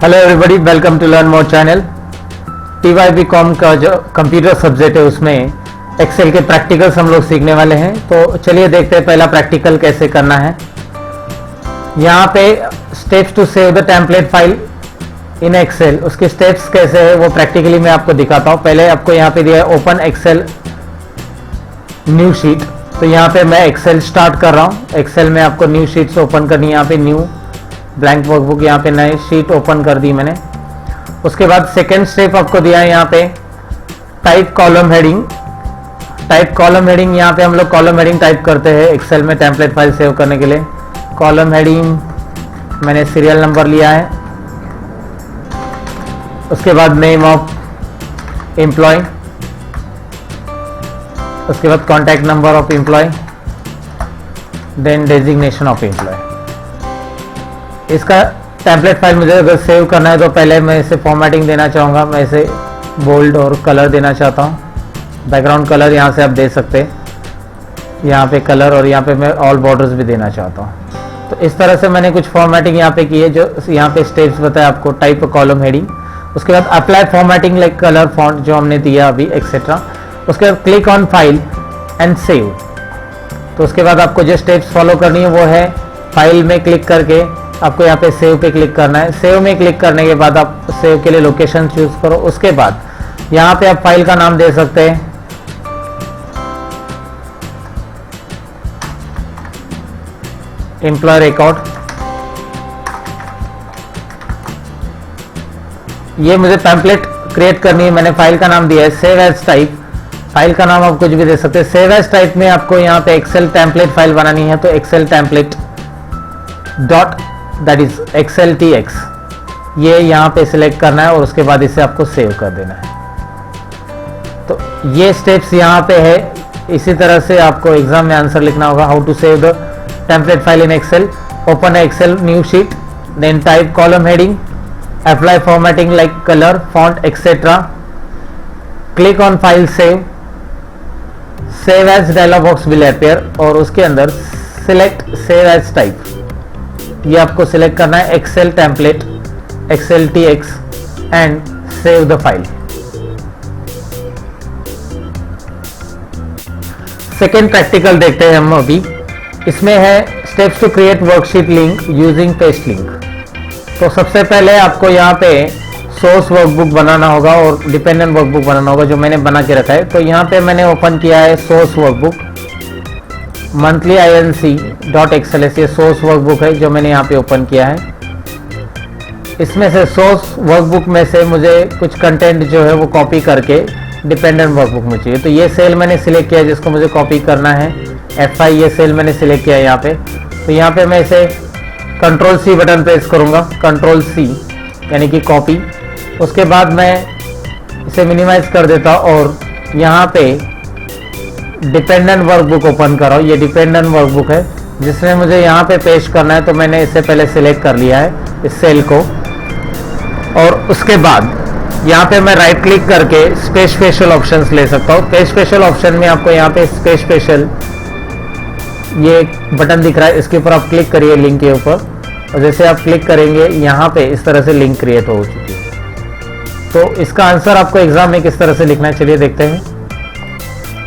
Hello everybody, welcome to learn more channel. TYBCom का जो computer subject है उसमें एक्सेल के प्रैक्टिकल्स हम लोग सीखने वाले हैं। तो चलिए देखते हैं पहला प्रैक्टिकल कैसे करना है। यहाँ पे steps to save the template file in Excel, उसके स्टेप्स कैसे है वो प्रैक्टिकली मैं आपको दिखाता हूँ। पहले आपको यहाँ पे दिया है ओपन एक्सेल न्यू शीट। तो यहाँ पे मैं एक्सेल स्टार्ट कर रहा हूँ। एक्सेल में आपको न्यू शीट्स ओपन करनी है। यहाँ पे न्यू ब्लैंक वर्कबुक, यहाँ पे नई शीट ओपन कर दी मैंने। उसके बाद सेकेंड स्टेप आपको दिया है यहाँ पे type column heading. Type column heading, यहाँ पे हम लोग कॉलम हेडिंग टाइप करते हैं एक्सेल में टेम्पलेट फाइल सेव करने के लिए। कॉलम हेडिंग मैंने सीरियल नंबर लिया है। उसके बाद नेम ऑफ एम्प्लॉय, उसके बाद contact number of employee, then designation of employee. इसका टेम्पलेट फाइल मुझे अगर सेव करना है तो पहले मैं इसे फॉर्मेटिंग देना चाहूँगा। मैं इसे बोल्ड और कलर देना चाहता हूँ। बैकग्राउंड कलर यहाँ से आप दे सकते हैं, यहाँ पे कलर, और यहाँ पे मैं ऑल बॉर्डर्स भी देना चाहता हूँ। तो इस तरह से मैंने कुछ फॉर्मेटिंग यहाँ पे की है, जो यहाँ पे स्टेप्स बताया आपको। टाइप कॉलम हेडिंग, उसके बाद apply formatting like colour font जो हमने दिया अभी एक्सेट्रा। उसके बाद click on file and save. तो उसके बाद आपको जो स्टेप्स फॉलो करनी है वो है फाइल में क्लिक करके आपको यहाँ पे सेव पे क्लिक करना है। सेव में क्लिक करने के बाद आप सेव के लिए लोकेशन चूज करो। उसके बाद यहाँ पे आप फाइल का नाम दे सकते हैं एम्प्लॉय रिकॉर्ड। ये मुझे टेम्पलेट क्रिएट करनी है, मैंने फाइल का नाम दिया है सेव एज टाइप। फाइल का नाम आप कुछ भी दे सकते हैं। सेव एज टाइप में आपको यहाँ पे एक्सेल टेम्पलेट फाइल बनानी है, तो Excel template dot that is Excel TX, ये यहाँ पे सिलेक्ट करना है और उसके बाद इसे आपको सेव कर देना है। तो ये स्टेप्स यहाँ पे है। इसी तरह से आपको एग्जाम में आंसर लिखना होगा। How to save the template file in Excel, open Excel new sheet, then type column heading, apply formatting like colour font etcetera, click on file save, save as dialog box will appear, और उसके अंदर select save as type. ये आपको select करना है Excel template Excel TX and save the file. Second practical देखते हैं हम अभी। इसमें है steps to create worksheet link using paste link. तो सबसे पहले आपको यहाँ पे सोर्स वर्कबुक बनाना होगा और डिपेंडेंट वर्कबुक बनाना होगा, जो मैंने बना के रखा है। तो यहाँ पे मैंने ओपन किया है सोर्स वर्कबुक मंथली inc.xls। ये सोर्स वर्कबुक है जो मैंने यहाँ पे ओपन किया है। इसमें से सोर्स वर्कबुक में से मुझे कुछ कंटेंट जो है वो कॉपी करके डिपेंडेंट वर्कबुक में चाहिए। तो ये सेल मैंने सिलेक्ट किया जिसको मुझे कॉपी करना है, F5 ये सेल मैंने सिलेक्ट किया है यहाँ पे। तो यहाँ पे मैं इसे Ctrl+C बटन प्रेस करूँगा, Ctrl+C यानी कि कॉपी। उसके बाद मैं इसे मिनिमाइज कर देता और यहाँ पे डिपेंडेंट वर्कबुक ओपन करो। ये डिपेंडेंट वर्कबुक है जिसमें मुझे यहाँ पे पेस्ट करना है। तो मैंने इससे पहले सिलेक्ट कर लिया है इस सेल को, और उसके बाद यहाँ पे मैं राइट क्लिक करके स्पेशल ऑप्शंस ले सकता हूँ। स्पेशल ऑप्शन में आपको यहाँ पे स्पेशल ये बटन दिख रहा है, इसके ऊपर आप क्लिक करिए लिंक के ऊपर, और जैसे आप क्लिक करेंगे यहाँ पे इस तरह से लिंक क्रिएट हो चुकी है। तो इसका आंसर आपको एग्जाम में किस तरह से लिखना है चलिए देखते हैं।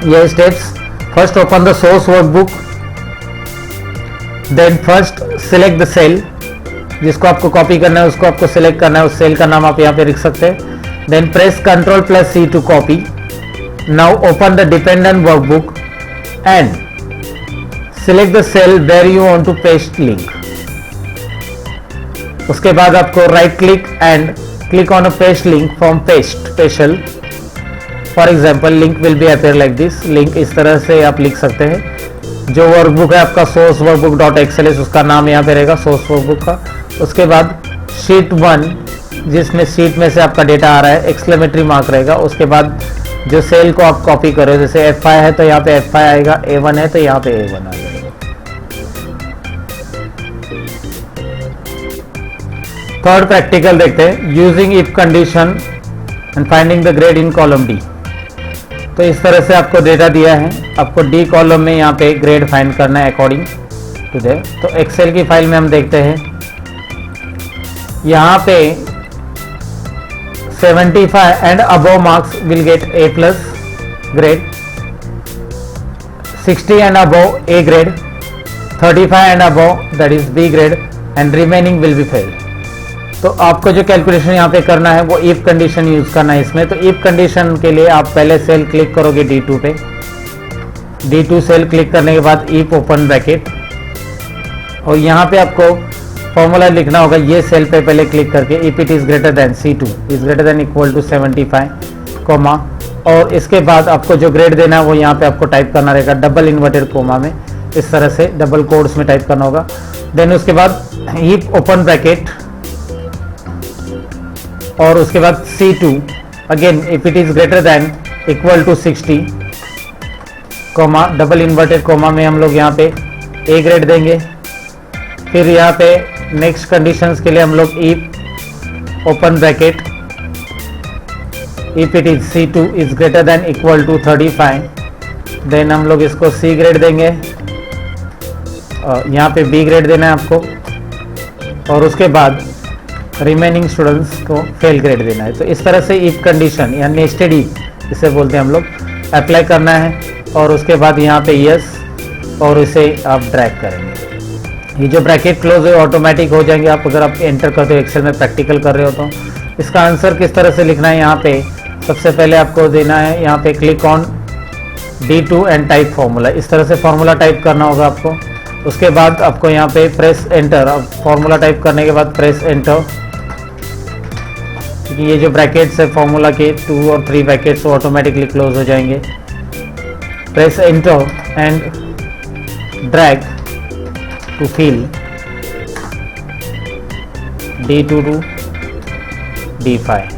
ये steps, first open the source workbook, then first select the cell जिसको आपको कॉपी करना है, उसको आपको सिलेक्ट करना है। उस सेल का नाम आप यहाँ पे लिख सकते हैं। Then press Ctrl+C to copy. Now open the dependent workbook and select the cell where you want to paste link. उसके बाद आपको right click and click on a paste link from paste special. For example link will be appear like this. Link इस तरह से आप लिख सकते हैं। जो वर्कबुक है आपका सोर्स वर्कबुक .xls, उसका नाम यहाँ पे रहेगा सोर्स वर्कबुक का। उसके बाद शीट 1 जिसमें शीट में से आपका डेटा आ रहा है, एक्सक्लेमेटरी मार्क रहेगा। उसके बाद जो सेल को आप कॉपी करो, जैसे F5 है तो यहाँ पे F5 आएगा, A1 है तो यहाँ पे A1 आ जाएगा। थर्ड प्रैक्टिकल देखते हैं, using if condition and finding the grade in column D। तो इस तरह से आपको डेटा दिया है, आपको D कॉलम में यहाँ पे ग्रेड फाइंड करना है अकॉर्डिंग टू दैट। तो एक्सेल की फाइल में हम देखते हैं, यहाँ पे 75 and above marks will get A plus grade, 60 and above A grade, 35 and above that is B grade and remaining will be failed. तो आपको जो कैलकुलेशन यहाँ पे करना है वो इफ कंडीशन यूज करना है इसमें। तो इफ कंडीशन के लिए आप पहले सेल क्लिक करोगे D2 पे, D2 सेल क्लिक करने के बाद इफ ओपन ब्रैकेट, और यहाँ पे आपको फॉर्मूला लिखना होगा ये सेल पे पहले क्लिक करके, if it is greater than C2 is greater than equal to 75 comma, और इसके बाद आपको जो ग्रेड देना है वो यहाँ पे आपको टाइप करना रहेगा डबल इन्वर्टेड कोमा में, इस तरह से डबल कोड्स में टाइप करना होगा। देन उसके बाद इफ ओपन ब्रैकेट और उसके बाद C2 again if it is greater than equal to 60 comma, double inverted comma में हम लोग यहाँ पे A ग्रेड देंगे। फिर यहाँ पे नेक्स्ट कंडीशंस के लिए हम लोग if open bracket if it is C2 is greater than equal to 35, then हम लोग इसको C ग्रेड देंगे, यहाँ पे B ग्रेड देना है आपको, और उसके बाद रिमेनिंग स्टूडेंट्स को फेल ग्रेड देना है। तो इस तरह से इफ कंडीशन या नेस्टेड इफ इसे बोलते हैं हम लोग, अप्लाई करना है, और उसके बाद यहाँ पे यस, और इसे आप ड्रैग करेंगे। ये जो ब्रैकेट क्लोज है ऑटोमेटिक हो जाएंगे आप अगर आप एंटर करते हो, एक्सेल में प्रैक्टिकल कर रहे हो तो। इसका आंसर किस तरह से लिखना है, यहाँ पे सबसे पहले आपको देना है, यहाँ पे click on D2 and type formula, इस तरह से फॉर्मूला टाइप करना होगा आपको। उसके बाद आपको यहाँ पे प्रेस एंटर, अब फॉर्मूला टाइप करने के बाद प्रेस एंटर, क्योंकि ये जो ब्रैकेट्स है फॉर्मूला के 2 और 3 ब्रैकेट्स वो ऑटोमेटिकली क्लोज हो जाएंगे। Press enter and drag to fill D2 to D5।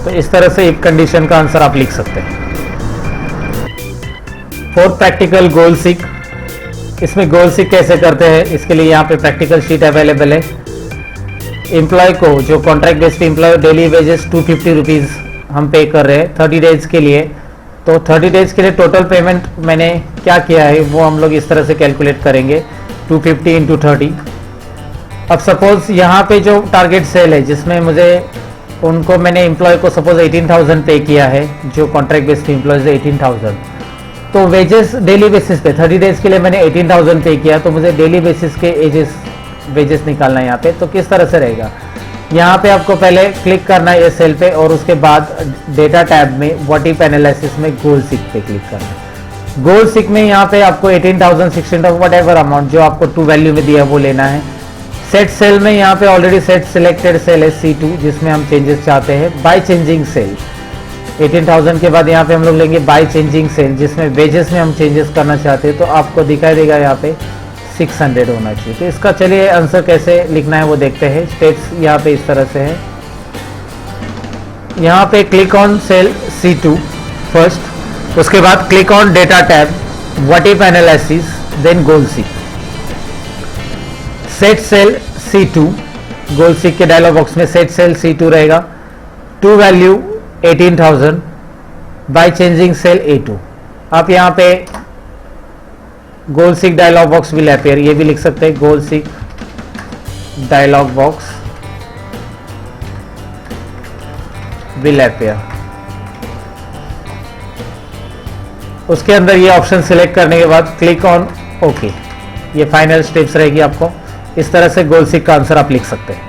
तो इस तरह से इफ कंडीशन का आंसर आप लिख सकते हैं। फोर्थ प्रैक्टिकल गोल सीक, इसमें गोल सीक कैसे करते हैं इसके लिए यहाँ पे प्रैक्टिकल शीट अवेलेबल है। एम्प्लॉय को जो contract based employee daily wages 250 rupees हम पे कर रहे हैं 30 डेज के लिए। तो 30 डेज के लिए टोटल पेमेंट मैंने क्या किया है वो हम लोग इस तरह से कैलकुलेट करेंगे, 250 इंटू 30। अब सपोज यहाँ पे जो टारगेट सेल है जिसमें मुझे उनको मैंने एम्प्लॉय को सपोज 18,000 पे किया है, जो कॉन्ट्रैक्ट बेस्ड एम्प्लॉयज 18,000, तो वेजेस डेली बेसिस पे 30 डेज के लिए मैंने 18,000 पे किया, तो मुझे डेली बेसिस के वेजेस निकालना है यहाँ पे। तो किस तरह से रहेगा, यहाँ पे आपको पहले क्लिक करना है ये सेल पे, और उसके बाद डेटा टैब में व्हाट इफ एनालिसिस में गोल सीक पे क्लिक करना है। गोल सीक में यहाँ पे आपको 18,000 16,000 वट एवर अमाउंट जो आपको टू वैल्यू में दिया वो लेना है। सेट सेल में यहाँ पे ऑलरेडी सेट सिलेक्टेड सेल है C2 जिसमें हम चेंजेस चाहते हैं। बाय चेंजिंग सेल 18,000 के बाद यहाँ पे हम लोग लेंगे बाय चेंजिंग सेल जिसमें वेजेस में हम चेंजेस करना चाहते हैं, तो आपको दिखाई देगा यहाँ पे 600 होना चाहिए। तो इसका चलिए आंसर कैसे लिखना है वो देखते हैं। स्टेप्स यहाँ पे इस तरह से है, यहाँ पे click on cell C2 first, उसके बाद click on data tab, what if analysis, then goal seek. Set cell C2, goal seek के डायलॉग बॉक्स में सेट सेल C2 रहेगा, to value 18,000 by changing cell A2। आप यहाँ पे goal seek dialog box will appear, ये भी लिख सकते हैं goal seek dialog box will appear. उसके अंदर ये ऑप्शन सिलेक्ट करने के बाद क्लिक ऑन ओके, ये फाइनल स्टेप्स रहेगी। आपको इस तरह से गोल सीक का आंसर आप लिख सकते हैं।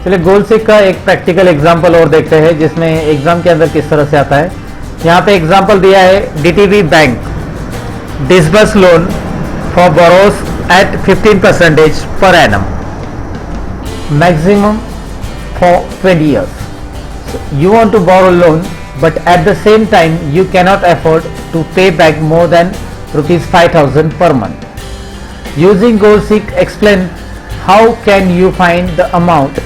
चलिए गोल सीक का एक प्रैक्टिकल एग्जांपल और देखते हैं जिसमें एग्जाम के अंदर किस तरह से आता है। यहाँ पे एग्जांपल दिया है, DTB bank disburse loan for borrowers at 15% per annum, maximum for 20 years। You want to borrow loan, but at the same time you cannot afford to pay back more than ₹5,000 per month. Using goal seek, explain how can you find the amount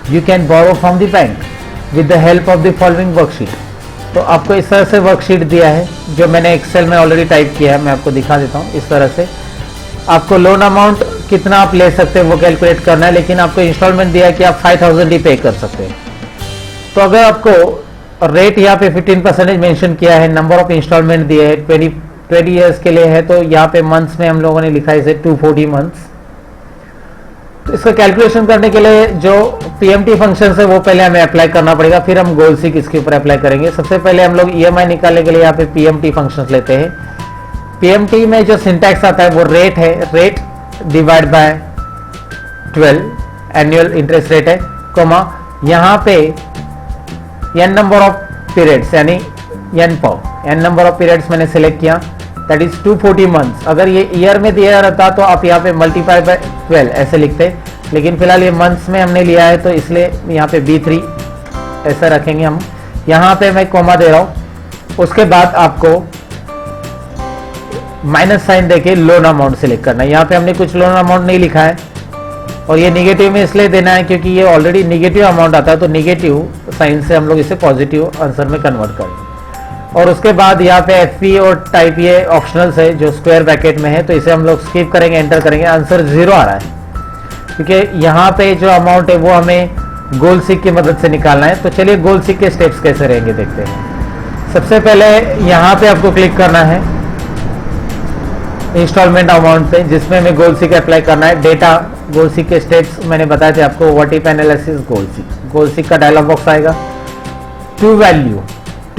you can borrow from the bank with the help of the following worksheet। तो आपको इस तरह से worksheet दिया है जो मैंने Excel में ऑलरेडी टाइप किया है, मैं आपको दिखा देता हूँ। इस तरह से आपको लोन अमाउंट कितना आप ले सकते हैं वो कैलकुलेट करना है, लेकिन आपको इंस्टॉलमेंट दिया है कि आप 5,000 ही पे कर सकते हैं। तो अगर आपको रेट यहाँ पे 15% मेंशन किया है, नंबर ऑफ इंस्टॉलमेंट दिए है 20 ईयर्स के लिए है, तो यहाँ पे मंथ्स में हम लोगों ने लिखा है इसे 240 मंथ्स। तो इसका कैलकुलेशन करने के लिए जो पीएमटी फंक्शन है वो पहले हमें अप्लाई करना पड़ेगा, फिर हम गोल सीक इसके ऊपर अप्लाई करेंगे। सबसे पहले हम लोग ईएमआई निकालने के लिए यहाँ पे पीएमटी फंक्शन लेते हैं। पीएमटी में जो सिंटैक्स आता है वो रेट है, rate divide by 12 annual interest rate है, कोमा यहाँ पे n नंबर ऑफ पीरियड्स यानी n नंबर ऑफ पीरियड्स मैंने सिलेक्ट किया, दैट इज 240 मंथ्स। अगर ये ईयर में दिया रहता तो आप यहाँ पे मल्टीप्लाई बाय 12 ऐसे लिखते, लेकिन फिलहाल ये मंथ्स में हमने लिया है तो इसलिए यहाँ पे B3 ऐसा रखेंगे हम। यहाँ पे मैं कोमा दे रहा हूँ। उसके बाद आपको माइनस साइन देके लोन अमाउंट सिलेक्ट करना है। यहाँ पे हमने कुछ लोन अमाउंट नहीं लिखा है और ये निगेटिव में इसलिए देना है क्योंकि ये ऑलरेडी निगेटिव अमाउंट आता है, तो निगेटिव साइन से हम लोग इसे पॉजिटिव आंसर में कन्वर्ट करेंगे। और उसके बाद यहाँ पे एफपी और टाइप ये ऑप्शनल्स है जो स्क्वायर ब्रैकेट में है, तो इसे हम लोग स्किप करेंगे, एंटर करेंगे। आंसर 0 आ रहा है क्योंकि यहाँ पे जो अमाउंट है वो हमें गोल सीक की मदद से निकालना है। तो चलिए गोल सीक के स्टेप्स कैसे रहेंगे देखते हैं। सबसे पहले यहाँ पे आपको क्लिक करना है इंस्टॉलमेंट अमाउंट पे, जिसमें हमें गोल सीक अप्लाई करना है। डेटा गोल सीक के स्टेप्स मैंने बताए थे आपको, what if analysis goal seek का डायलॉग बॉक्स आएगा। टू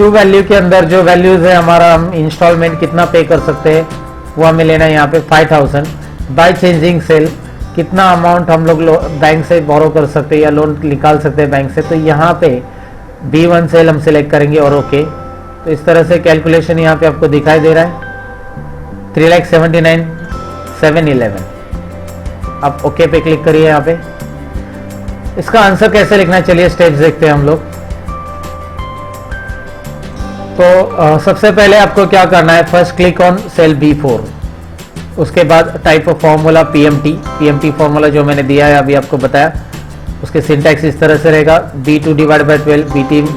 वैल्यू के अंदर जो वैल्यूज है हमारा, हम इंस्टॉलमेंट कितना पे कर सकते हैं वो हमें लेना है यहाँ पे 5000। बाय चेंजिंग सेल कितना अमाउंट हम लोग बैंक से बोरो कर सकते हैं या लोन निकाल सकते हैं बैंक से, तो यहाँ पे B1 सेल हम सिलेक्ट करेंगे और ओके। तो इस तरह से कैलकुलेशन यहाँ पे आपको दिखाई दे रहा है 3,79,711। अब ओके पे क्लिक करिए। यहाँ पे इसका आंसर कैसे लिखना है चलिए स्टेप्स देखते हैं हम लोग। तो सबसे पहले आपको क्या करना है, first click on cell B4, उसके बाद type of formula PMT formula जो मैंने दिया है अभी आपको बताया, उसके सिंटैक्स इस तरह से रहेगा B2 डिवाइड बाय 12,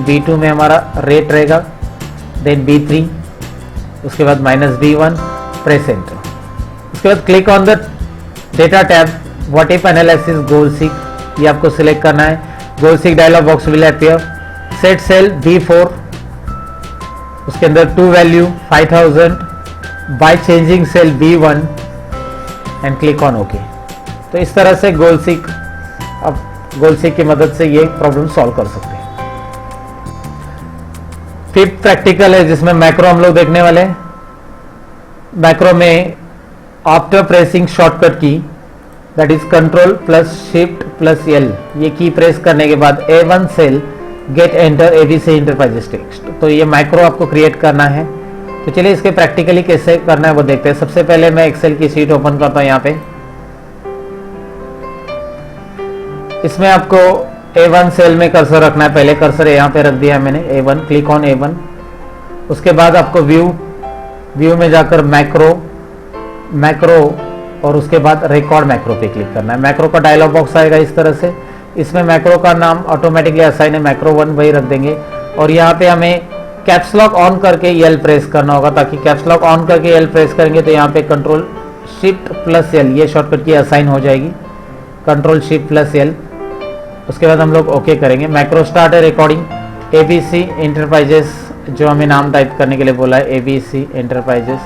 B2 में हमारा रेट रहेगा, देन B3, उसके बाद माइनस B1, प्रेस एंटर। उसके बाद click on the data tab, what if analysis goal seek, ये आपको सिलेक्ट करना है। Goal seek dialog box will appear, set cell B4, उसके अंदर to value 5000 by changing cell B1 and click on okay. तो इस तरह से गोल सीक, अब गोल सीक की मदद से ये प्रॉब्लम सॉल्व कर सकते हैं। फिफ्थ प्रैक्टिकल है जिसमें मैक्रो हम लोग देखने वाले हैं। मैक्रो में after pressing shortcut key, that is control plus shift plus L, ये की प्रेस करने के बाद A1 cell get enter ABC enterprises text, तो ये मैक्रो आपको क्रिएट करना है। तो चलिए इसके प्रैक्टिकली कैसे करना है वो देखते हैं। सबसे पहले मैं एक्सेल की शीट ओपन करता हूं। यहाँ पे इसमें आपको A1 सेल में कर्सर रखना है। पहले कर्सर यहाँ पे रख दिया है मैंने A1, क्लिक ऑन A1। उसके बाद आपको व्यू में जाकर मैक्रो और उसके बाद रिकॉर्ड मैक्रो पे क्लिक करना है। मैक्रो का डायलॉग बॉक्स आएगा इस तरह से, इसमें मैक्रो का नाम ऑटोमेटिकली असाइन है, मैक्रो 1 वही रख देंगे। और यहाँ पे हमें कैप्स लॉक ऑन करके एल प्रेस करना होगा, ताकि कैप्स लॉक ऑन करके एल प्रेस करेंगे तो यहाँ पे कंट्रोल शिफ्ट प्लस एल, ये शॉर्टकट की असाइन हो जाएगी, कंट्रोल शिफ्ट प्लस एल। उसके बाद हम लोग ओके करेंगे। मैक्रो स्टार्ट है रिकॉर्डिंग, ABC इंटरप्राइजेस जो हमें नाम टाइप करने के लिए बोला है, ABC इंटरप्राइजेस,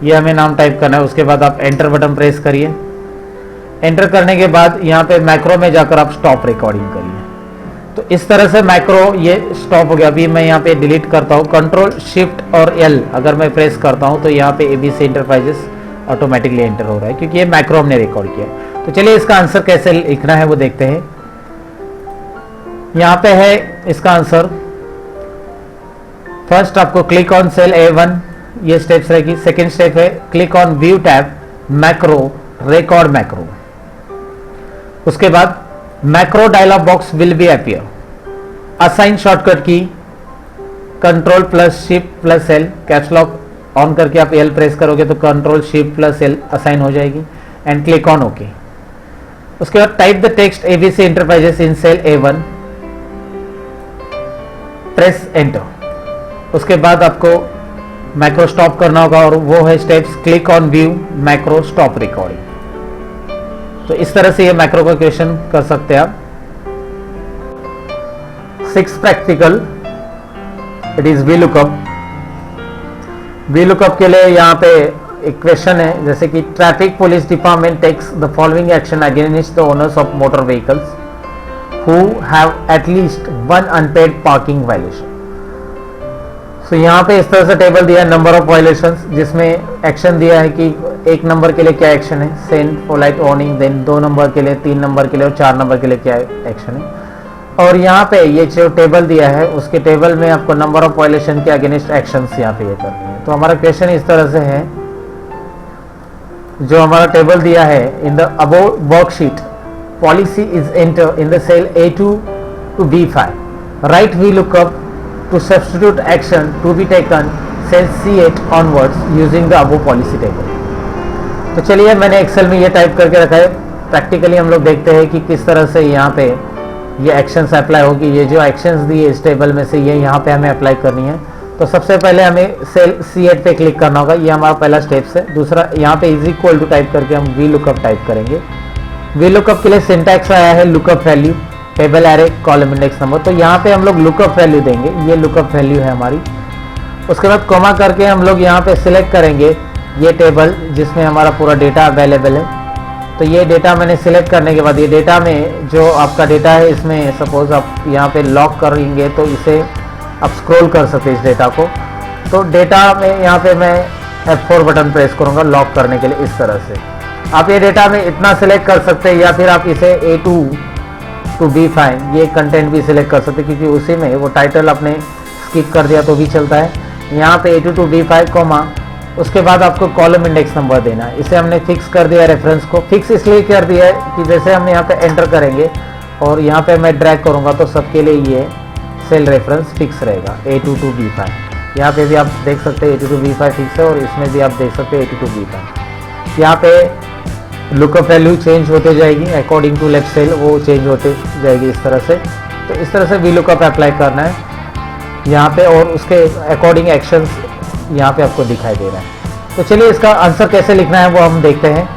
ये हमें नाम टाइप करना है। उसके बाद आप एंटर बटन प्रेस करिए। एंटर करने के बाद यहाँ पे मैक्रो में जाकर आप स्टॉप रिकॉर्डिंग करिए। तो इस तरह से मैक्रो ये स्टॉप हो गया। अभी मैं यहाँ पे डिलीट करता हूँ, कंट्रोल शिफ्ट और एल अगर मैं प्रेस करता हूँ तो यहाँ पे ABC इंटरप्राइजेस ऑटोमेटिकली एंटर हो रहा है क्योंकि ये मैक्रो हमने रिकॉर्ड किया। तो चलिए इसका आंसर कैसे लिखना है वो देखते हैं। यहाँ पे है इसका आंसर। फर्स्ट आपको क्लिक ऑन सेल A1, ये स्टेप्स रहेगी। सेकेंड स्टेप है click on view tab, macro, record macro. उसके बाद macro dialog box will be appear, assign shortcut key control plus shift plus L, caps lock on करके आप L press करोगे तो control shift plus L assign हो जाएगी and click on okay. उसके बाद type the text ABC enterprises in cell A1, press enter. उसके बाद आपको मैक्रो स्टॉप करना होगा और वो है steps click on view, macro, stop recording. तो इस तरह से ये मैक्रो का क्वेश्चन कर सकते हैं आप। 6th practical, it is VLOOKUP। VLOOKUP के लिए यहाँ पे एक क्वेश्चन है, जैसे कि traffic police department takes the following action against the owners of motor vehicles who have at least one unpaid parking violation. तो यहाँ पे इस तरह से टेबल दिया है नंबर ऑफ वायलेशंस, जिसमें एक्शन दिया है कि 1 नंबर के लिए क्या एक्शन है, send polite warning, then 2 number के लिए, 3 नंबर के लिए और 4 नंबर के लिए क्या एक्शन है। और यहाँ पे ये जो टेबल दिया है उसके टेबल में आपको नंबर ऑफ वायलेशन के अगेंस्ट एक्शंस यहाँ पे ये करनी है। तो हमारा क्वेश्चन इस तरह से है, जो हमारा टेबल दिया है, in the above worksheet policy is enter in the cell A2 to B5, write V look up to substitute action to be taken cell C8 onwards using the above policy table। तो चलिए मैंने Excel में ये type करके रखा है, practically हम लोग देखते हैं कि किस तरह से यहाँ पे ये एक्शंस अप्लाई होगी। ये जो एक्शंस दिए इस टेबल में से ये यहाँ पे हमें अप्लाई करनी है। तो सबसे पहले हमें सेल C8 पे क्लिक करना होगा, ये हमारा पहला स्टेप्स है। दूसरा यहाँ पे इज इक्वल टू टाइप करके हम वी लुकअप टाइप करेंगे। वी लुकअप के लिए सिंटैक्स आया है lookup value table array column index number. तो यहाँ पे हम लोग लुकअप वैल्यू देंगे, ये लुकअप वैल्यू है हमारी। उसके बाद कॉमा करके हम लोग यहाँ पे सिलेक्ट करेंगे ये टेबल जिसमें हमारा पूरा डेटा अवेलेबल है। तो ये डेटा मैंने सिलेक्ट करने के बाद ये डेटा में जो आपका डेटा है, इसमें सपोज आप यहाँ पे लॉक करेंगे तो इसे आप स्क्रॉल कर सकते हैं इस डेटा को। तो डेटा में यहाँ पे मैं F4 बटन प्रेस करूँगा लॉक करने के लिए। इस तरह से आप ये डेटा में इतना सिलेक्ट कर सकते हैं, या फिर आप इसे A2 to B5 ये कंटेंट भी सिलेक्ट कर सकते, क्योंकि उसी में वो टाइटल आपने स्किप कर दिया तो भी चलता है। यहाँ पे A2 to B5 कोमा, उसके बाद आपको कॉलम इंडेक्स नंबर देना है। इसे हमने फिक्स कर दिया, रेफरेंस को फिक्स इसलिए कर दिया है कि जैसे हम यहाँ पे एंटर करेंगे और यहाँ पे मैं ड्रैग करूँगा तो सबके लिए ये सेल रेफरेंस फिक्स रहेगा A2 to B5। यहाँ पे भी आप देख सकते हैं A2 to B5 फिक्स है, और इसमें भी आप देख सकते हैं A2 to B5। यहाँ पे लुकअप वैल्यू चेंज होते जाएगी अकॉर्डिंग टू लेफ्ट सेल, वो चेंज होते जाएगी इस तरह से। तो इस तरह से वी लुकअप अप्लाई करना है यहाँ पे, और उसके अकॉर्डिंग एक्शंस यहाँ पे आपको दिखाई दे रहा है। तो चलिए इसका आंसर कैसे लिखना है वो हम देखते हैं।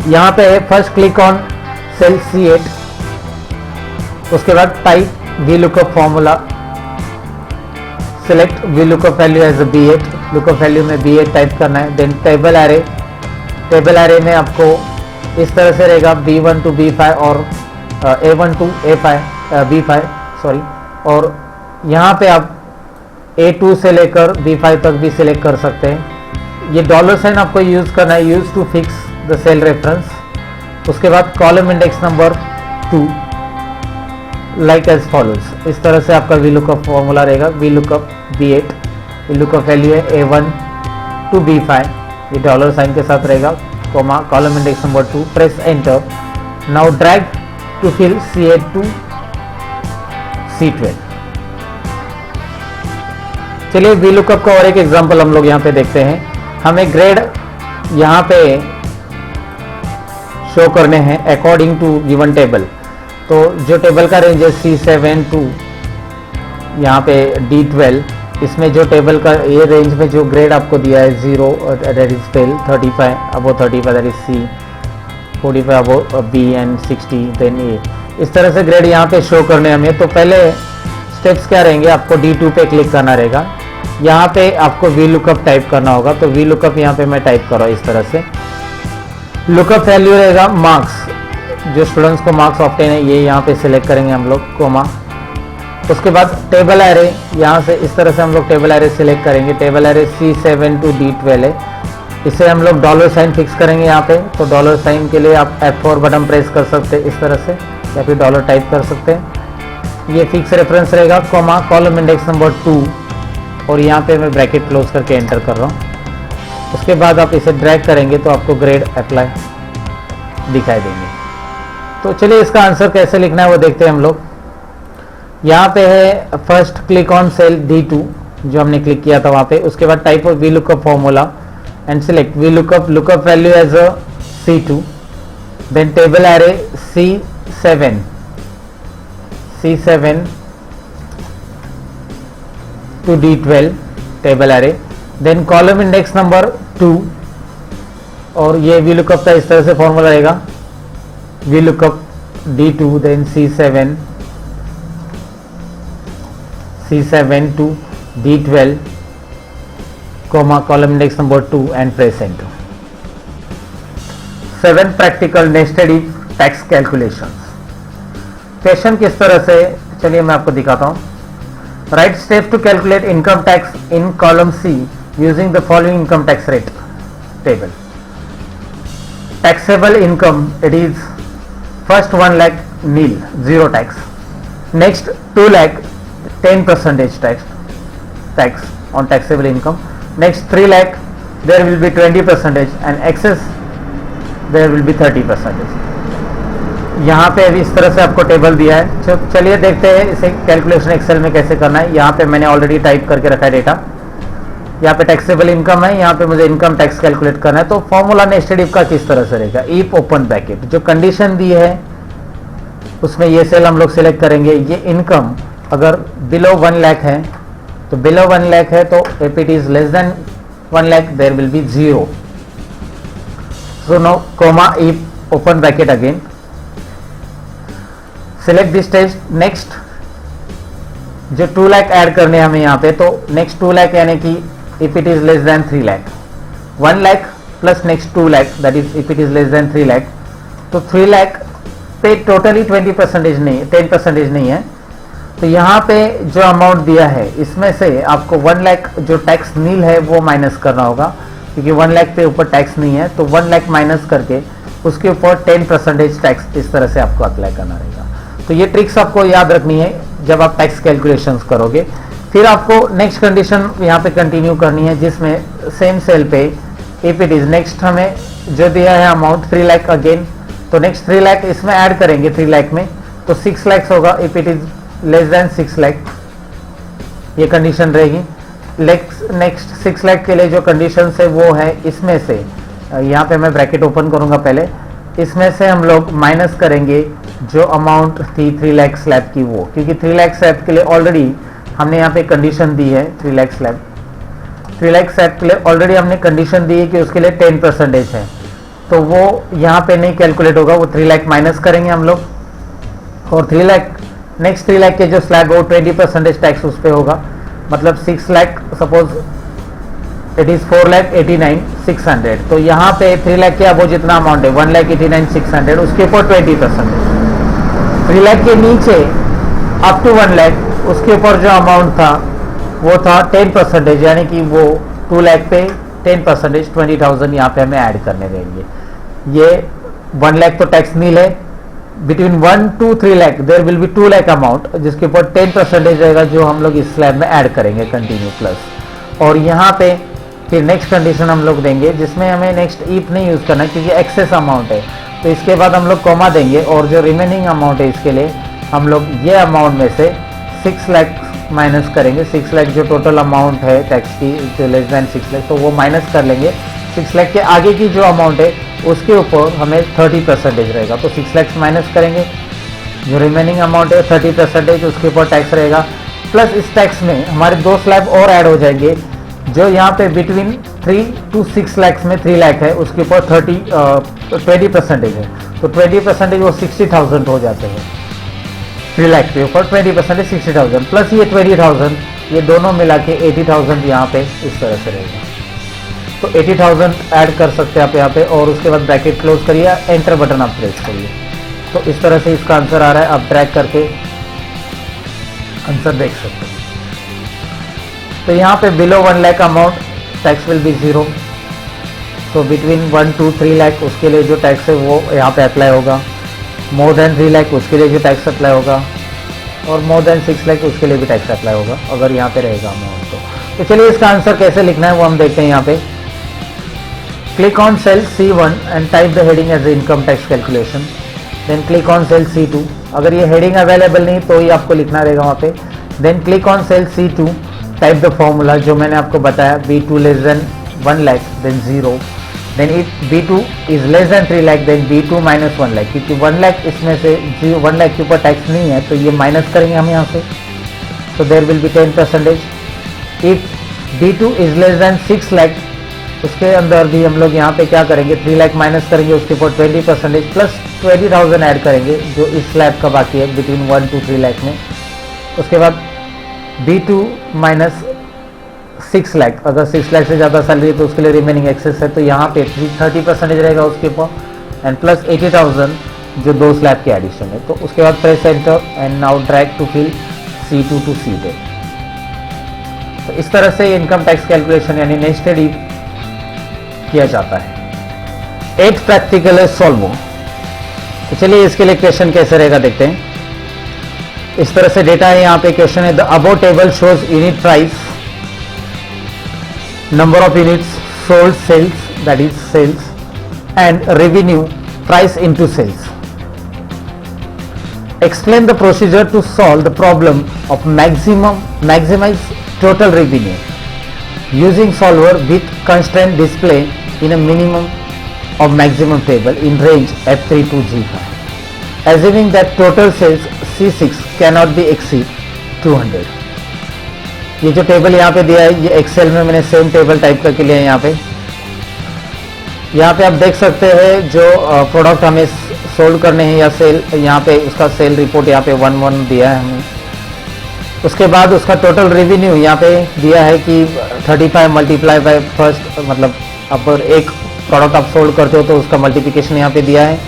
यहाँ पे first click on cell C8, उसके बाद type V lookup formula, select V lookup value as a B8, lookup value में B8 टाइप करना है। Then table array, table array में आपको इस तरह से रहेगा B1 to B5 और A1 to B5 सॉरी। और यहाँ पे आप A2 से लेकर B5 तक भी सिलेक्ट कर सकते हैं। ये डॉलर साइन आपको यूज़ करना है, use to fix the cell reference. उसके बाद column index number 2 like as follows. इस तरह से आपका वी लुकअप फॉर्मूला रहेगा, V lookup B8, V lookup value है A1 to B5, ये डॉलर साइन के साथ रहेगा, comma column index number 2, press enter. Now drag to fill C8 to C12। चलिए वी लुकअप का और एक एग्जांपल हम लोग यहाँ पे देखते हैं। हमें ग्रेड यहाँ पे शो करने हैं अकॉर्डिंग टू गिवन टेबल। तो जो टेबल का रेंज है C7 to यहाँ पे D12, इसमें जो टेबल का ये रेंज में जो ग्रेड आपको दिया है 0 that is fail, 35 above 35 that is C, 45 above B and 60 then A। इस तरह से ग्रेड यहाँ पे शो करने हमें। तो पहले स्टेप्स क्या रहेंगे, आपको D2 पे क्लिक करना रहेगा। यहाँ पे आपको वी लुकअप टाइप करना होगा। तो वी लुकअप यहाँ पे मैं टाइप कर रहा हूँ इस तरह से। लुकअप वैल्यू रहेगा मार्क्स, जो स्टूडेंट्स को मार्क्स ऑब्टेन है ये यहाँ पे सिलेक्ट करेंगे हम लोग, कोमा। उसके बाद टेबल एरे, यहाँ से इस तरह से हम लोग टेबल एरे सिलेक्ट करेंगे। Table array C7 to D12 है, इसे हम लोग डॉलर साइन फिक्स करेंगे यहाँ पे। तो डॉलर साइन के लिए आप F4 बटन प्रेस कर सकते हैं इस तरह से, या फिर डॉलर टाइप कर सकते हैं। ये फिक्स रेफरेंस रहेगा, कोमा कॉलम इंडेक्स नंबर 2, और यहाँ पे मैं ब्रैकेट क्लोज करके एंटर कर रहा हूँ। उसके बाद आप इसे ड्रैग करेंगे तो आपको ग्रेड अप्लाई दिखाई देंगे। तो चलिए इसका आंसर कैसे लिखना है वो देखते हैं हम लोग। यहाँ पे है first click on cell D2 जो हमने क्लिक किया था वहाँ पे। उसके बाद type of V lookup formula and select V lookup value as a C2, then table array C7 to D12 table array, then column index number 2, और ये वी लुकअप का इस तरह से फॉर्मूला रहेगा, V lookup D2 then C7 to D12, comma, column index number 2 and press enter. 7 practical nested if tax calculations. Question किस तरह से, चलिए मैं आपको दिखाता हूँ. Write steps to calculate income tax in column C using the following income tax rate table. Taxable income, it is first 1 lakh nil, zero tax. Next 2 lakh 10% tax on taxable income. Next 3 lakh there will be 20% and excess there will be 30%. यहाँ पे अभी इस तरह से आपको table दिया है. चलिए देखते हैं इसे कैलकुलेशन एक्सेल में कैसे करना है. यहाँ पे मैंने ऑलरेडी टाइप करके रखा है डेटा. यहाँ पे टैक्सेबल इनकम है, यहाँ पे मुझे इनकम टैक्स कैलकुलेट करना है. तो फॉर्मूला नेस्टेड इफ का किस तरह से रहेगा. इफ ओपन ब्रैकेट, जो कंडीशन दी है उसमें ये सेल हम लोग सिलेक्ट करेंगे. ये इनकम अगर बिलो 1 लाख है तो बिलो 1 लाख है, तो if it is less than 1 lakh there will be 0. So no comma if open bracket again, select this test. Next जो 2 लाख ऐड करने हमें यहाँ पे, तो नेक्स्ट 2 लाख यानी कि if it is less than 3 lakh, 1 lakh plus next 2 lakh that is if it is less than 3 lakh. तो 3 लाख पे टोटली 20% नहीं, 10% नहीं है. तो यहाँ पे जो अमाउंट दिया है इसमें से आपको 1 लाख जो टैक्स नील है वो माइनस करना होगा, क्योंकि 1 लाख पे ऊपर टैक्स नहीं है. तो 1 लाख माइनस करके उसके ऊपर 10% टैक्स इस तरह से आपको अप्लाई करना रहेगा. तो ये ट्रिक्स आपको याद रखनी है जब आप टैक्स कैलकुलेशंस करोगे. फिर आपको नेक्स्ट कंडीशन यहाँ पे कंटिन्यू करनी है, जिसमें सेम सेल पे इफ इट इज नेक्स्ट हमें जो दिया है अमाउंट 3 लाख अगेन, तो नेक्स्ट 3 लाख इसमें ऐड करेंगे 3 लाख में, तो 6 लाख होगा if it is less than 6 lakh. ये कंडीशन रहेगी. नेक्स्ट 6 लाख के लिए जो कंडीशन है वो है इसमें से, यहाँ पे मैं ब्रैकेट ओपन करूँगा पहले, इसमें से हम लोग माइनस करेंगे जो अमाउंट थी 3 लाख स्लैब की वो, क्योंकि 3 लाख स्लैब के लिए ऑलरेडी हमने यहाँ पे कंडीशन दी है. 3 लाख स्लैब के लिए ऑलरेडी हमने कंडीशन दी है कि उसके लिए 10% है, तो वो यहाँ पे नहीं कैलकुलेट होगा. वो 3 लाख माइनस करेंगे हम लोग, और 3 लाख नेक्स्ट 3 लाख के जो स्लैब है वो 20% टैक्स उस पर होगा. मतलब 6 लाख सपोज इट इज 4,89,600. तो यहाँ पे 3 लाख के वो जितना अमाउंट है 1,89,600 उसके ऊपर 20%. 3 लाख के नीचे अप टू 1 लाख उसके ऊपर जो अमाउंट था वो था 10%, यानी कि वो 2 लाख पे 10% 20,000 यहाँ पे हमें ऐड करने देंगे. ये 1 लाख तो टैक्स नील है. Between 1 to 3 lakh there will be 2 lakh amount, जिसके ऊपर 10% रहेगा जो हम लोग इस स्लैब में ऐड करेंगे कंटिन्यू प्लस. और यहाँ पे फिर नेक्स्ट कंडीशन हम लोग देंगे, जिसमें हमें नेक्स्ट इफ नहीं यूज़ करना क्योंकि एक्सेस अमाउंट है. तो इसके बाद हम लोग कॉमा देंगे, और जो रिमेनिंग अमाउंट है इसके लिए हम लोग ये अमाउंट में से 6 लाख माइनस करेंगे. 6 लाख जो टोटल अमाउंट है टैक्स की जो लेस देन 6 लाख, तो वो माइनस कर लेंगे. 6 लाख के आगे की जो अमाउंट है उसके ऊपर हमें 30% रहेगा. तो 6 लाख माइनस करेंगे, जो रिमेनिंग अमाउंट है 30% उसके ऊपर टैक्स रहेगा. प्लस इस टैक्स में हमारे 2 स्लैब और ऐड हो जाएंगे, जो यहाँ पे बिटवीन 3 to 6 लाख में 3 लाख है उसके ऊपर 20% है. तो 20% वो 60,000 हो जाते हैं. 3 लाख के ऊपर 20% 60,000 प्लस ये 20,000, ये दोनों मिला के 80,000 यहाँ पे इस तरह से रहेगा. तो 80,000 ऐड कर सकते हैं आप यहाँ पे, और उसके बाद ब्रैकेट क्लोज करिए, एंटर बटन आप प्रेस करिए. तो इस तरह से इसका आंसर आ रहा है. आप ट्रैक करके आंसर देख सकते हैं. तो यहाँ पे below 1 lakh amount tax will be 0. तो बिटवीन 1 to 3 लाख उसके लिए जो टैक्स है वो यहाँ पे अप्लाई होगा. मोर देन 3 लाख उसके लिए जो टैक्स अप्लाई होगा, और मोर देन 6 लाख उसके लिए भी टैक्स अप्लाई होगा अगर यहाँ पे रहेगा अमाउंट. तो चलिए इसका आंसर कैसे लिखना है वो हम देखते हैं. यहाँ पे click on cell C1 and type the heading as income tax calculation. Then click on cell C2. अगर ये हेडिंग अवेलेबल नहीं तो ही आपको लिखना रहेगा वहाँ पे. Then click on cell C2, type the formula जो मैंने आपको बताया, B2 less than 1 lakh then 0. Then if B2 is less than 3 lakh then B2 minus 1 lakh, क्योंकि 1 लाख इसमें से 1 लाख के ऊपर टैक्स नहीं है तो ये माइनस करेंगे हम यहाँ से. तो there will be 10%. If B2 is less than 6 lakh, उसके अंदर भी हम लोग यहाँ पे क्या करेंगे 3 लाख माइनस करेंगे, उसके ऊपर 20% प्लस 20,000 ऐड करेंगे जो इस स्लैब का बाकी है बिटवीन 1 to 3 लाख में. उसके बाद B2 माइनस 6 लाख, अगर 6 लाख से ज़्यादा सैलरी है तो उसके लिए रिमेनिंग एक्सेस है, तो यहाँ पे 30% रहेगा उसके ऊपर, एंड प्लस 80,000 जो 2 स्लैब के एडिशन है। तो उसके बाद press enter and now drag to fill C2 to C10। तो इस तरह से इनकम टैक्स कैलकुलेशन यानी नेस्टेड इफ किया जाता है। 8th प्रैक्टिकल है सॉल्वो। तो चलिए इसके लिए क्वेश्चन कैसे रहेगा देखते हैं। इस तरह से डेटा है, यहाँ पे क्वेश्चन है the above table shows unit price, number of units sold, sales that is sales, and revenue price into sales. Explain the procedure to solve the problem of maximize total revenue using solver with constraint display in a minimum or maximum table in range F3 to G5, assuming that total sales C6 cannot be exceed 200। ये जो table यहाँ पे दिया है ये Excel में मैंने same table type करके लिया है। यहाँ पे आप देख सकते हैं जो प्रोडक्ट हमें सोल्ड करने हैं या सेल, यहाँ पे उसका सेल रिपोर्ट यहाँ पे 1-1 दिया है हमें। उसके बाद उसका टोटल रेवेन्यू यहाँ पे दिया है कि 35 मल्टीप्लाई बाय फर्स्ट, मतलब अगर एक प्रोडक्ट आप सोल्ड करते हो तो उसका मल्टीप्लिकेशन यहाँ पे दिया है,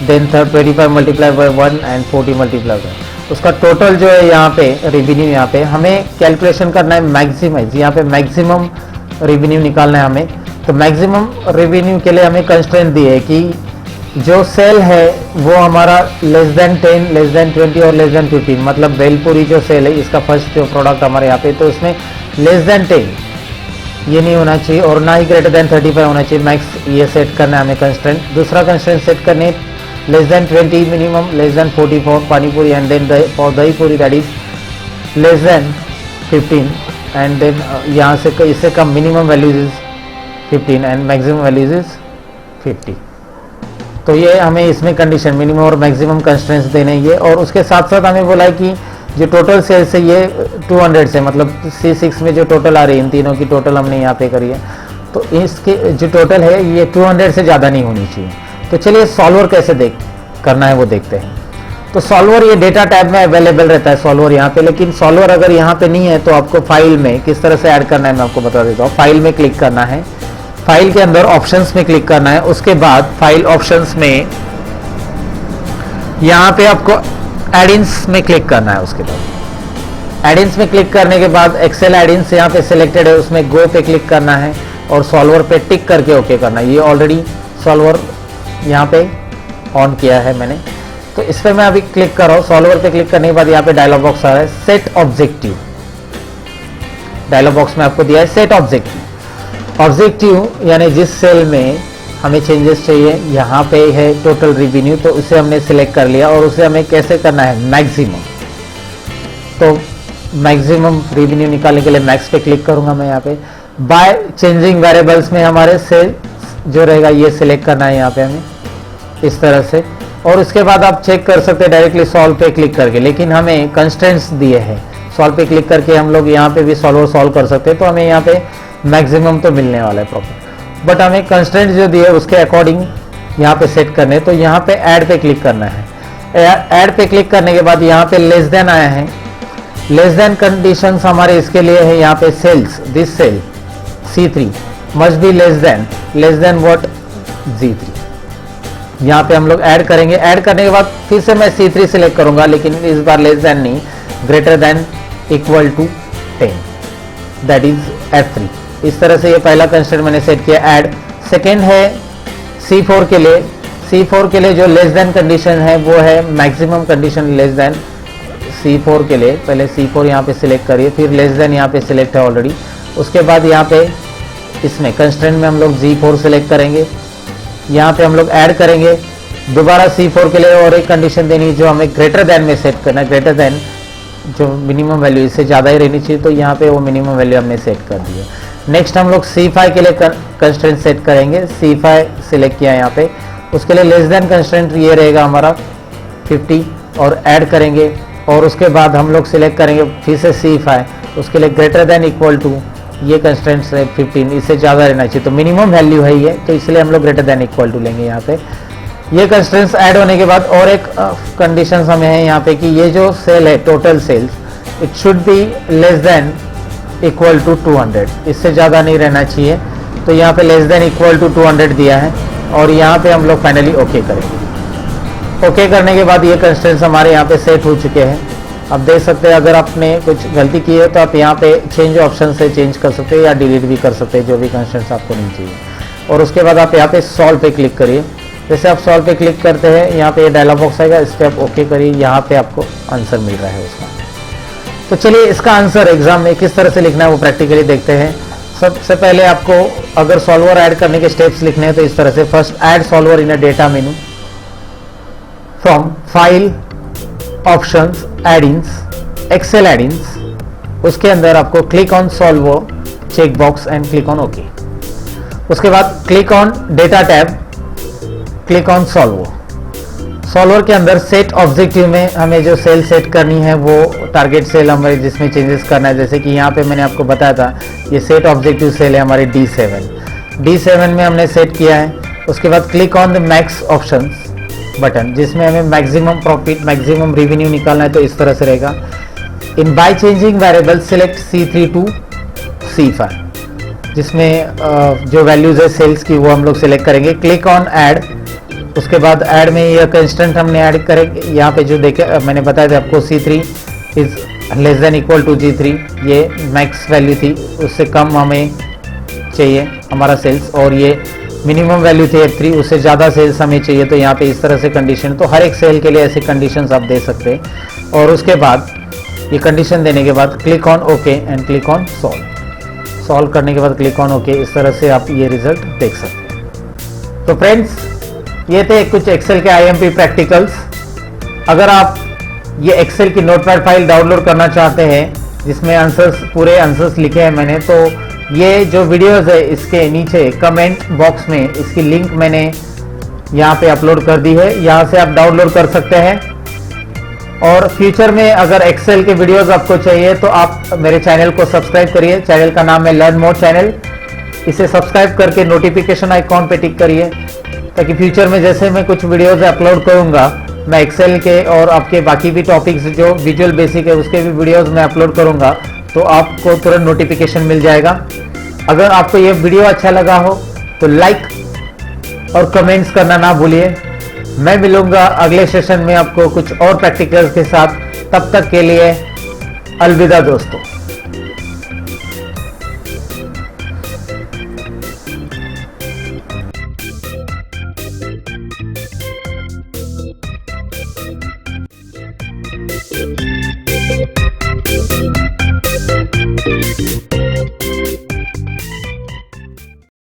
then 25 multiply by 1 and 40 multiply by उसका टोटल जो है यहाँ पे रेवेन्यू। यहाँ पे हमें कैलकुलेशन करना है मैक्सिमाइज, यहाँ पे मैक्सिमम रेवेन्यू निकालना है हमें। तो मैक्सिमम रेवेन्यू के लिए हमें कंस्ट्रेंट दी है कि जो सेल है वो हमारा लेस देन 10, लेस देन 20 और लेस देन 15, मतलब बेलपुरी जो सेल है इसका फर्स्ट जो प्रोडक्ट हमारे यहाँ पे, तो उसमें लेस देन 10 ये नहीं होना चाहिए और ना ही ग्रेटर देन 35 होना चाहिए मैक्स। ये सेट करना है हमें कंस्ट्रेंट। दूसरा कंस्ट्रेंट सेट करने less than 20 minimum, less than 40 for panipuri, and then for dahi puri that is less than 15, and then यहाँ से इससे कम minimum values is 15 and maximum values is 50। तो ये हमें इसमें कंडीशन मिनिमम और मैक्सिमम कंस्ट्रेंट्स देने ये, और उसके साथ साथ हमें बोला है कि जो टोटल सेल्स है ये 200 से, मतलब C6 में जो टोटल आ रही है इन तीनों की टोटल हमने यहाँ पे करी है, तो इसके जो टोटल है ये 200 से ज़्यादा नहीं होनी चाहिए। तो चलिए सॉल्वर कैसे करना है वो देखते हैं। तो सॉल्वर ये डेटा टैब में अवेलेबल रहता है सॉल्वर यहाँ पे, लेकिन सॉल्वर अगर यहाँ पे नहीं है तो आपको फाइल में किस तरह से ऐड करना है मैं आपको बता देता हूँ। फाइल में क्लिक करना है, फाइल के अंदर ऑप्शंस में क्लिक करना है, उसके बाद फाइल ऑप्शंस में यहाँ पे आपको एडिन्स में क्लिक करना है। उसके बाद एडिन्स में क्लिक करने के बाद एक्सेल एडिन्स यहाँ पे सिलेक्टेड है, उसमें गो पे क्लिक करना है और सॉल्वर पे टिक करके ओके करना है। ये ऑलरेडी सॉल्वर यहाँ पे ऑन किया है मैंने, तो इस पर मैं अभी क्लिक कर रहा हूँ। सॉल्वर पे क्लिक करने के बाद यहाँ पे डायलॉग बॉक्स आ रहा है सेट ऑब्जेक्टिव। डायलॉग बॉक्स में आपको दिया है सेट ऑब्जेक्टिव। ऑब्जेक्टिव यानी जिस सेल में हमें चेंजेस चाहिए, यहाँ पे है टोटल रेवेन्यू, तो उसे हमने सिलेक्ट कर लिया और उसे हमें कैसे करना है मैक्सिमम। तो मैक्सिमम रेवेन्यू निकालने के लिए मैक्स पे क्लिक करूंगा मैं यहाँ पे। बाय चेंजिंग वेरिएबल्स में हमारे सेल जो रहेगा ये सिलेक्ट करना है यहाँ पे हमें इस तरह से, और उसके बाद आप चेक कर सकते हैं डायरेक्टली सॉल्व पे क्लिक करके, लेकिन हमें कंस्ट्रेंट्स दिए हैं। सॉल्व पे क्लिक करके हम लोग यहाँ पे भी सॉल्वर सॉल्व कर सकते हैं, तो हमें यहाँ पे मैक्सिमम तो मिलने वाला है प्रॉपर, बट हमें कंस्ट्रेंट जो दिए उसके अकॉर्डिंग यहाँ पे सेट करने। तो यहाँ पे ऐड पे क्लिक करना है। ऐड पे क्लिक करने के बाद यहाँ पे लेस देन आया है। लेस देन कंडीशंस हमारे इसके लिए है यहाँ पे sales, this cell C3 must be less than what G3। यहाँ पे हम लोग ऐड करेंगे। ऐड करने के बाद फिर से मैं C3 सिलेक्ट करूंगा, लेकिन इस बार लेस देन नहीं, greater than equal to 10 that is F3। इस तरह से ये पहला कंस्ट्रेंट मैंने सेट किया ऐड। सेकेंड है C4 के लिए। C4 के लिए जो लेस देन कंडीशन है वो है maximum condition less than C4 के लिए। पहले C4 यहाँ पे सिलेक्ट करिए, फिर लेस देन यहाँ पे सिलेक्ट है ऑलरेडी। उसके बाद यहाँ पे इसमें कंस्ट्रेंट में हम लोग G4 सिलेक्ट करेंगे, यहाँ पे हम लोग ऐड करेंगे। दोबारा C4 के लिए और एक कंडीशन देनी जो हमें ग्रेटर देन में सेट करना है, ग्रेटर देन जो मिनिमम वैल्यू इससे ज़्यादा ही रहनी चाहिए, तो यहाँ पे वो मिनिमम वैल्यू हमने सेट कर दी है। नेक्स्ट हम लोग C5 के लिए कंस्ट्रेंट सेट करेंगे। C5 सिलेक्ट किया यहाँ पे, उसके लिए लेस देन कंस्ट्रेंट ये रहेगा हमारा 50 और ऐड करेंगे, और उसके बाद हम लोग सिलेक्ट करेंगे फिर से C5, उसके लिए ग्रेटर देन इक्वल टू ये कंस्ट्रेंट से 15, इससे ज़्यादा रहना चाहिए, तो मिनिमम वैल्यू है ये, तो इसलिए हम लोग ग्रेटर देन इक्वल टू लेंगे यहाँ पे। ये कंस्ट्रेंट्स ऐड होने के बाद और एक कंडीशंस हमें है यहाँ पे कि ये जो सेल है total sales it should be less than equal to 200, इससे ज़्यादा नहीं रहना चाहिए। तो यहाँ पे लेस देन इक्वल टू 200 दिया है और यहाँ पे हम लोग फाइनली ओके करेंगे। ओके करने के बाद ये कंस्ट्रेंट्स हमारे यहाँ पे सेट हो चुके हैं। आप देख सकते हैं अगर आपने कुछ गलती की है तो आप यहाँ पे चेंज ऑप्शन से चेंज कर सकते हैं या डिलीट भी कर सकते हैं जो भी कंस्ट्रेंट्स आपको नहीं चाहिए। और उसके बाद आप यहाँ पे सॉल्व पे क्लिक करिए। जैसे आप सॉल्व पे क्लिक करते हैं यहाँ पे ये डायलॉग बॉक्स आएगा, इस पर आप ओके करिए। यहाँ पे आपको आंसर मिल रहा है उसका। तो चलिए इसका आंसर एग्जाम में किस तरह से लिखना है वो प्रैक्टिकली देखते हैं। सबसे पहले आपको अगर सॉल्वर ऐड करने के स्टेप्स लिखने हैं तो इस तरह से, first add solver in a data menu, from file, options, add-ins, Excel add-ins. उसके अंदर आपको click on solver check box and click on okay. उसके बाद click on data tab, click on solver. Solver के अंदर सेट ऑब्जेक्टिव में हमें जो सेल सेट करनी है वो टारगेट सेल हमें जिसमें चेंजेस करना है। जैसे कि यहाँ पे मैंने आपको बताया था ये सेट ऑब्जेक्टिव सेल है हमारी D7 में हमने सेट किया है। उसके बाद click on the max options button, जिसमें हमें मैक्सिमम प्रॉफिट, मैक्सिमम रेवेन्यू निकालना है। तो इस तरह से रहेगा। In by changing variable select C3 to C5, जिसमें जो वैल्यूज है सेल्स की वो हम लोग सिलेक्ट करेंगे। Click on add. उसके बाद ऐड में यह कंस्टेंट हमने ऐड करेंगे। यहाँ पे जो देखे मैंने बताया था आपको C3 is less than equal to G3, ये मैक्स वैल्यू थी, उससे कम हमें चाहिए हमारा सेल्स, और ये मिनिमम वैल्यू थी F3, उससे ज़्यादा सेल्स हमें चाहिए। तो यहाँ पे इस तरह से कंडीशन, तो हर एक सेल के लिए ऐसे कंडीशंस आप दे सकते हैं। और उसके बाद ये कंडीशन देने के बाद click on okay and click on solve. Solve करने के बाद क्लिक ऑन ओके। इस तरह से आप ये रिजल्ट देख सकते हैं। तो फ्रेंड्स ये थे कुछ एक्सेल के IMP प्रैक्टिकल्स। अगर आप ये एक्सेल की नोटपैड फाइल डाउनलोड करना चाहते हैं जिसमें आंसर्स, पूरे आंसर्स लिखे हैं मैंने, तो ये जो वीडियोस है इसके नीचे कमेंट बॉक्स में इसकी लिंक मैंने यहाँ पे अपलोड कर दी है, यहाँ से आप डाउनलोड कर सकते हैं। और फ्यूचर में अगर एक्सेल के वीडियोस आपको चाहिए तो आप मेरे चैनल को सब्सक्राइब करिए। चैनल का नाम है लर्न मोर चैनल। इसे सब्सक्राइब करके नोटिफिकेशन आइकॉन पे टिक करिए, ताकि फ्यूचर में जैसे मैं कुछ वीडियोस अपलोड करूंगा, मैं एक्सेल के और आपके बाकी भी टॉपिक्स जो विजुअल बेसिक है उसके भी वीडियोस मैं अपलोड करूंगा, तो आपको तुरंत नोटिफिकेशन मिल जाएगा। अगर आपको ये वीडियो अच्छा लगा हो तो लाइक और कमेंट्स करना ना भूलिए। मैं मिलूंगा अगले सेशन में आपको कुछ और प्रैक्टिकल्स के साथ। तब तक के लिए अलविदा दोस्तों।